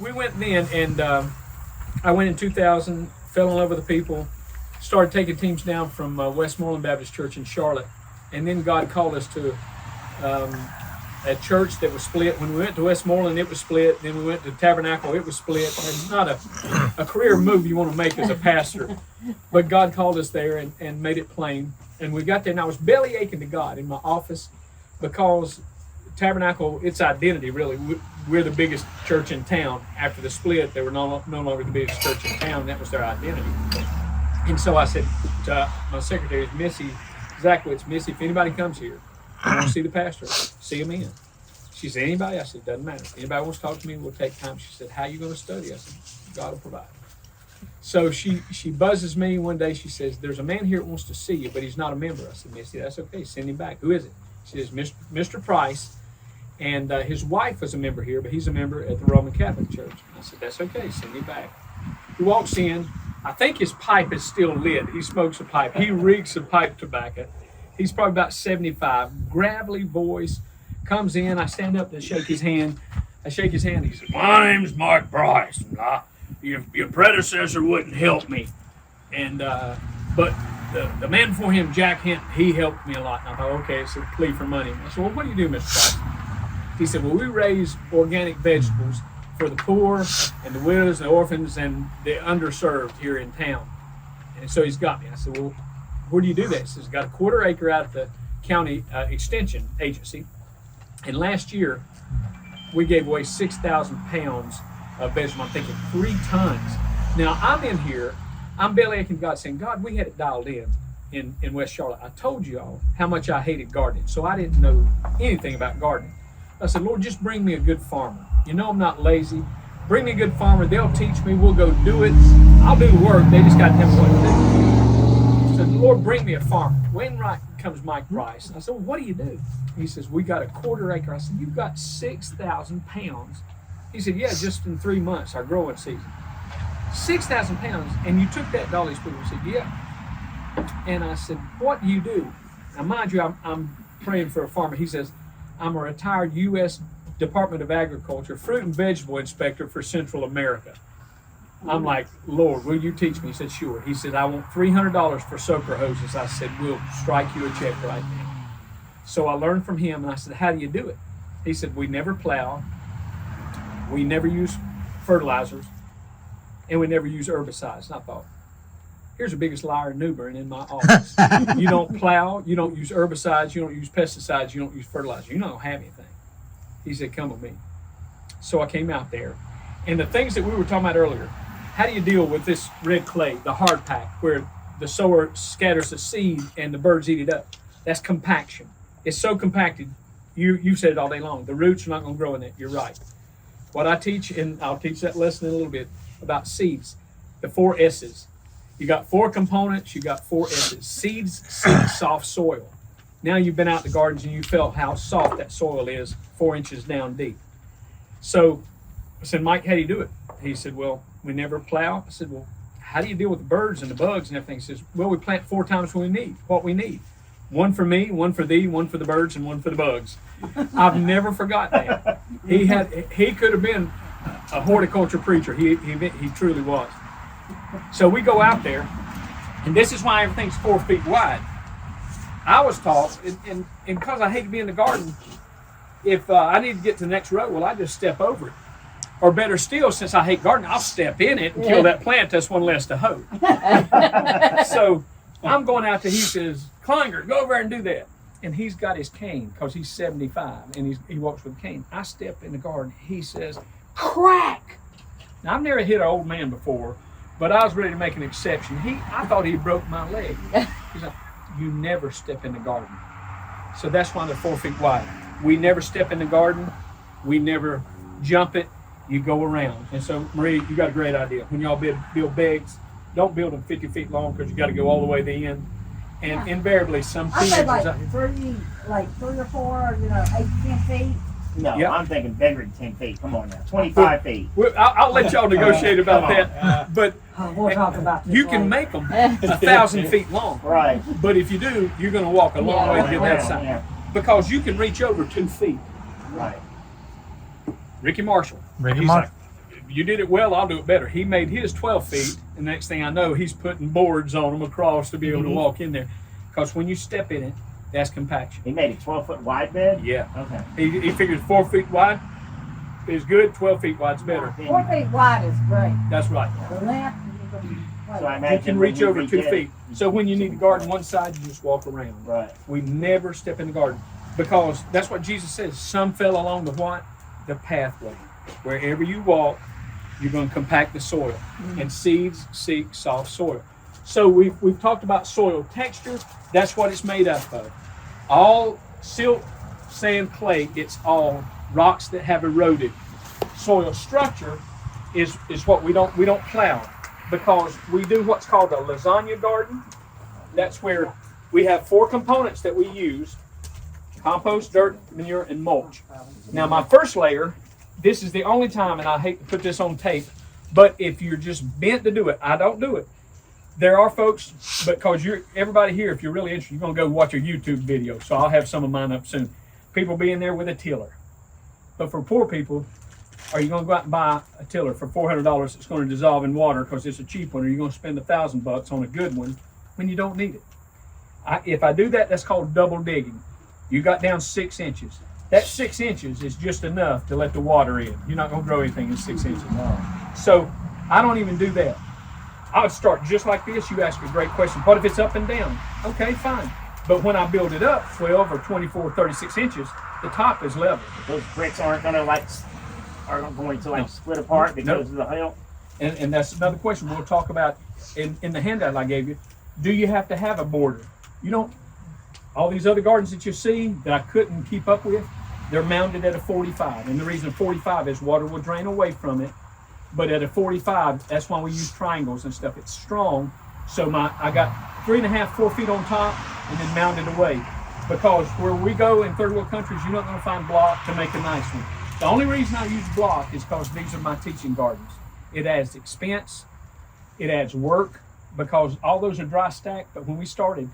we went then, and I went in 2000, fell in love with the people, started taking teams down from Westmoreland Baptist Church in Charlotte, and then God called us to a church that was split. When we went to Westmoreland, it was split. Then we went to Tabernacle, it was split. And it's not a career move you want to make as a pastor, but God called us there and made it plain. And we got there, and I was belly aching to God in my office because Tabernacle, its identity really, we're the biggest church in town. After the split, they were no longer the biggest church in town. That was their identity. And so I said to my secretary, Missy, exactly, it's Missy, if anybody comes here, I want to see the pastor, see him in. She said, anybody? I said, doesn't matter. Anybody wants to talk to me, we'll take time. She said, how are you going to study? I said, God will provide. So she buzzes me one day. She says, there's a man here that wants to see you, but he's not a member. I said, Missy, that's okay. Send him back. Who is it? She says, Mr. Price. And his wife was a member here, but he's a member at the Roman Catholic Church. I said, that's okay. Send him back. He walks in. I think his pipe is still lit. He smokes a pipe. He reeks of pipe tobacco. He's probably about 75. Gravelly voice. Comes in. I stand up to shake his hand. I shake his hand. He says, my name's Mike Price. And your predecessor wouldn't help me. And but the man before him, Jack Hint, he helped me a lot. And I thought, okay, it's a plea for money. I said, well, what do you do, Mr. Price? He said, well, we raise organic vegetables for the poor and the widows and the orphans and the underserved here in town. And so he's got me. I said, well, where do you do that? He says, got a 1/4 acre out at the county extension agency. And last year, we gave away 6,000 pounds of vegetables. I'm thinking 3 tons. Now, I'm in here. I'm belly aching God, saying, God, we had it dialed in West Charlotte. I told you all how much I hated gardening, so I didn't know anything about gardening. I said, Lord, just bring me a good farmer. You know I'm not lazy. Bring me a good farmer. They'll teach me. We'll go do it. I'll do the work. They just got to tell me what to do. I said, Lord, bring me a farmer. When comes Mike Price. I said, well, what do you do? He says, we got a 1/4 acre. I said, you've got 6,000 pounds. He said, yeah, just in 3 months, our growing season. 6,000 pounds. And you took that to all these people. He said, yeah. And I said, what do you do? Now, mind you, I'm praying for a farmer. He says, I'm a retired U.S. Department of Agriculture fruit and vegetable inspector for Central America. I'm like, Lord, will you teach me? He said, sure. He said, I want $300 for soaker hoses. I said, we'll strike you a check right now. So I learned from him, and I said, how do you do it? He said, we never plow, we never use fertilizers, and we never use herbicides. And I thought, here's the biggest liar in New Bern in my office. You don't plow, you don't use herbicides, you don't use pesticides, you don't use fertilizer. You don't have anything. He said, come with me. So I came out there. And the things that we were talking about earlier, how do you deal with this red clay, the hard pack, where the sower scatters the seed and the birds eat it up? That's compaction. It's so compacted, you said it all day long, the roots are not going to grow in it. You're right. What I teach, and I'll teach that lesson in a little bit, about seeds, the 4 S's. You got 4 components, you got 4 S's. Seeds seek soft soil. Now you've been out in the gardens and you felt how soft that soil is 4 inches down deep. So I said, Mike, how do you do it? He said, well, we never plow. I said, well, how do you deal with the birds and the bugs and everything? He says, well, we plant 4 times what we need. 1 for me, 1 for thee, 1 for the birds, and 1 for the bugs. I've never forgotten that. He could have been a horticulture preacher. He truly was. So we go out there, and this is why everything's 4 feet wide. I was taught, and because I hate to be in the garden, if I need to get to the next row, well, I just step over it. Or better still, since I hate gardening, I'll step in it and kill that plant. That's one less to hoe. So I'm going out there. He says, Klinger, go over there and do that. And he's got his cane because he's 75 and he walks with a cane. I step in the garden. He says, crack. Now, I've never hit an old man before, but I was ready to make an exception. I thought he broke my leg. He's like, you never step in the garden. So that's why they're 4 feet wide. We never step in the garden. We never jump it. You go around. And so, Marie, you got a great idea. When y'all build beds, don't build them 50 feet long because you got to go all the way to the end. And invariably, some I said teenagers... like 3 or 4, 8, 10 feet. No, Yep. I'm thinking bigger than 10 feet. Come on now, 25 feet. Well, I'll let y'all negotiate about that. But We'll talk about this you can later. make them 1,000 feet long. Right. But if you do, you're going to walk a long way to get that side. Yeah. Because you can reach over 2 feet. Right. Ricky Marshall. Ricky He's Marshall. like, you did it well, I'll do it better. He made his 12 feet, and next thing I know, he's putting boards on them across to be able to walk in there. Because when you step in it, that's compaction. He made a 12-foot wide bed? Yeah. Okay. He figured 4 feet wide is good, 12 feet wide is better. 4 feet wide is great. That's right. The length, So I You imagine can when reach you over 2 redid it- feet. So when you need to garden one side, you just walk around. Right. We never step in the garden because that's what Jesus says. Some fell along the what? The pathway. Wherever you walk, you're going to compact the soil. And seeds seek soft soil. So we've talked about soil texture. That's what it's made up of. All silt, sand, clay, it's all rocks that have eroded. Soil structure is what we don't plow because we do what's called a lasagna garden. That's where we have 4 components that we use: compost, dirt, manure, and mulch. Now my first layer, this is the only time, and I hate to put this on tape, but if you're just bent to do it, I don't do it. There are folks, because everybody here, if you're really interested, you're going to go watch a YouTube video. So I'll have some of mine up soon. People being there with a tiller. But for poor people, are you going to go out and buy a tiller for $400 that's going to dissolve in water because it's a cheap one, or are you going to spend $1,000 on a good one when you don't need it? If I do that, that's called double digging. You got down 6 inches. That 6 inches is just enough to let the water in. You're not going to grow anything in 6 inches. So I don't even do that. I would start just like this. You ask a great question. What if it's up and down? Okay, fine. But when I build it up 12 or 24, 36 inches, the top is level. Those bricks aren't going to split apart because of the hail? And that's another question we'll talk about in the handout I gave you. Do you have to have a border? You don't. All these other gardens that you see that I couldn't keep up with, they're mounted at a 45. And the reason 45 is water will drain away from it. But at a 45, that's why we use triangles and stuff. It's strong. So I got 3.5, 4 feet on top and then mounted away. Because where we go in third world countries, you're not going to find block to make a nice one. The only reason I use block is because these are my teaching gardens. It adds expense. It adds work because all those are dry stacked. But when we started,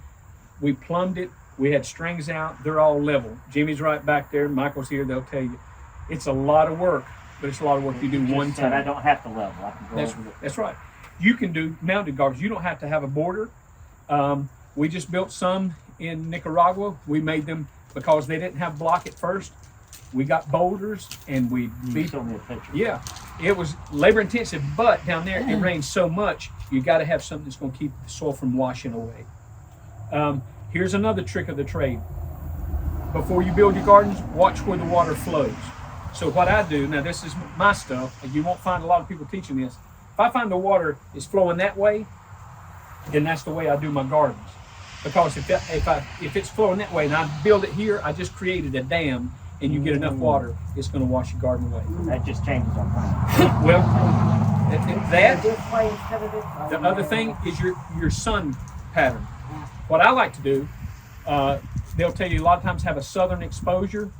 we plumbed it. We had strings out. They're all level. Jimmy's right back there. Michael's here. They'll tell you. It's a lot of work. But it's a lot of work you do one time. I don't have to level. I can go over it. That's right. You can do mounted gardens. You don't have to have a border. We just built some in Nicaragua. We made them because they didn't have block at first. We got boulders and we beat Show me a picture. Yeah, it was labor intensive, but down there it rains so much, you got to have something that's going to keep the soil from washing away. Here's another trick of the trade. Before you build your gardens, watch where the water flows. So what I do, now this is my stuff, and you won't find a lot of people teaching this. If I find the water is flowing that way, then that's the way I do my gardens. Because if it's flowing that way and I build it here, I just created a dam, and you get enough water, it's going to wash your garden away. That just changes our plan. Well, that, this way instead of this way. the other thing is your sun pattern. What I like to do, they'll tell you a lot of times have a southern exposure,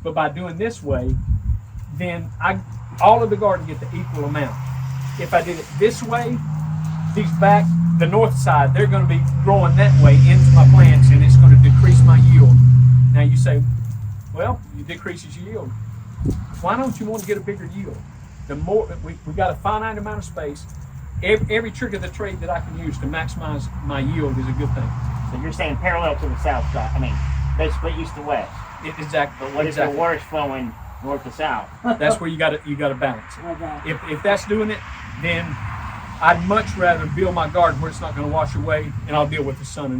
but by doing this way, then all of the garden get the equal amount. If I did it this way, the north side, they're going to be growing that way into my plants, and it's going to decrease my yield. Now you say, well, it decreases your yield. Why don't you want to get a bigger yield? The more we've got a finite amount of space. Every trick of the trade that I can use to maximize my yield is a good thing. So you're saying parallel to the south side. I mean, basically east to west. Exactly. But what if the water's flowing north to south? That's where you got to balance it. Okay. If that's doing it, then I'd much rather build my garden where it's not going to wash away, and I'll deal with the sun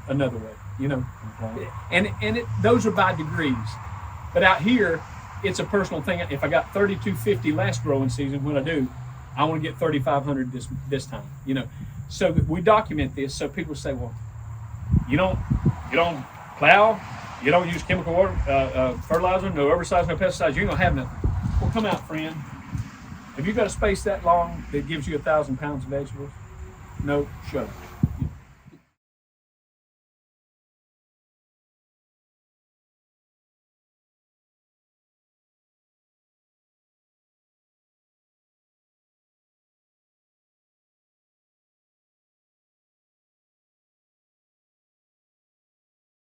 another way. You know, Okay. and those are by degrees. But out here, it's a personal thing. If I got 3250 last growing season, when I do, I want to get 3500 this time. You know, so that we document this so people say, well, you don't plow, you don't use chemical fertilizer, no herbicides, no pesticides. You ain't gonna have nothing. Well, come out, friend. Have you got a space that long that gives you 1,000 pounds of vegetables? No, shut up.